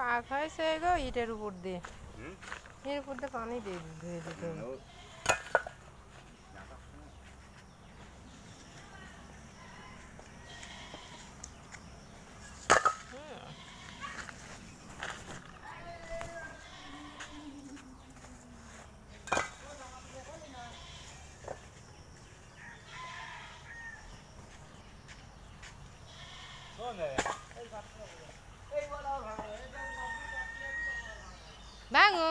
পাক হয়েছে গো ইটের উপর দিয়ে এর উপর দিয়ে পানি দিয়ে ধুয়ে দিতে হবে। ভাঙো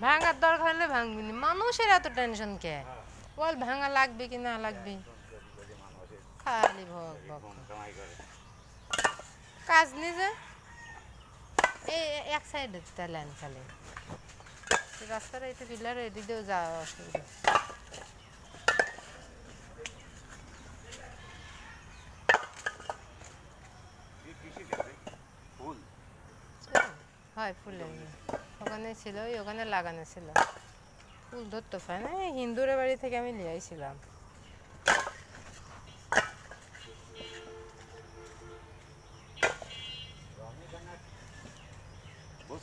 ভাঙার দরকার হলে ভাঙবি না, মানুষের এত টেনশন কে? বল ভাঙা লাগবে কি না লাগবে, খালি ভোগ ভোগ কাজ নিজে এই এক সাইডে তেলেন খালি রাস্তাটা একটু পিলার এদিক দিয়েও যাওয়া অসুবিধা। হয় ফুলের ওখানে ছিল, ওখানে লাগানো ছিল, ফুল ধরতে পায় না। হিন্দুরের বাড়ি থেকে আমি নিয়ে আইছিলাম।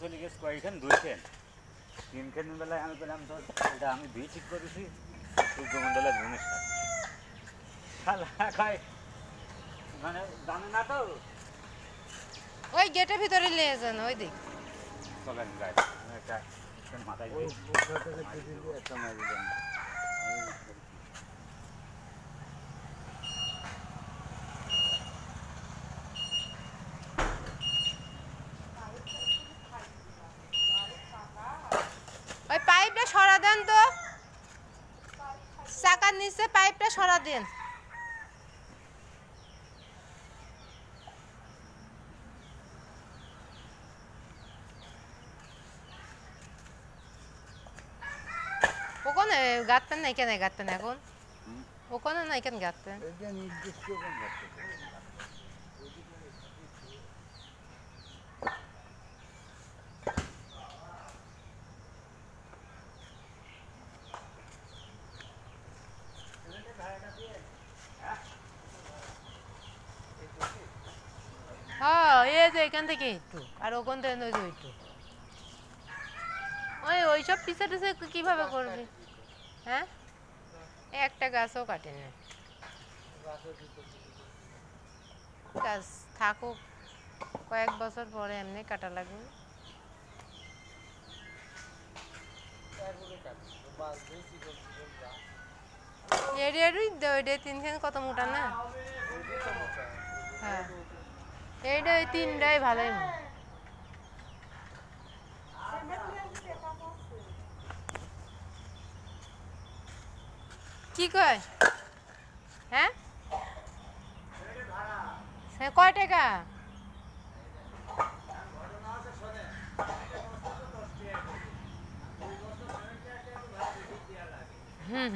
চলে গেছে কয়েকখান দুইখান তিনখান বেলায় আমি পেলাম তো এটা আমি দুই ঠিক করেছি সূর্যমন্ডলের জিনিস খায় মানে জানে না তো ওই গেটের ভিতরে নিয়ে যান ওই দিক চলেন গায়ে একটা মাথায় একটা মারি দেন। ওই পাইপটা সরা দেন তো, চাকার নিচে পাইপটা সরা দেন। ওখানে গাঁততেন না, এখানে গাঁততেন এখন ওখানে না এখানে গাঁততেন। হ্যাঁ এই যে এখান থেকে একটু আর ওখান থেকে ওই যে একটু ওইসব পিছে টিছে কিভাবে করবি? হ্যাঁ একটা গাছও কাটেনি, গাছ থাকুক কয়েক বছর পরে এমনি কাটা লাগবে। তিনখান কত মোটা না? হ্যাঁ এইটা ওই তিনটাই ভালোই। কি কয়? হ্যাঁ কয় টাকা? হুম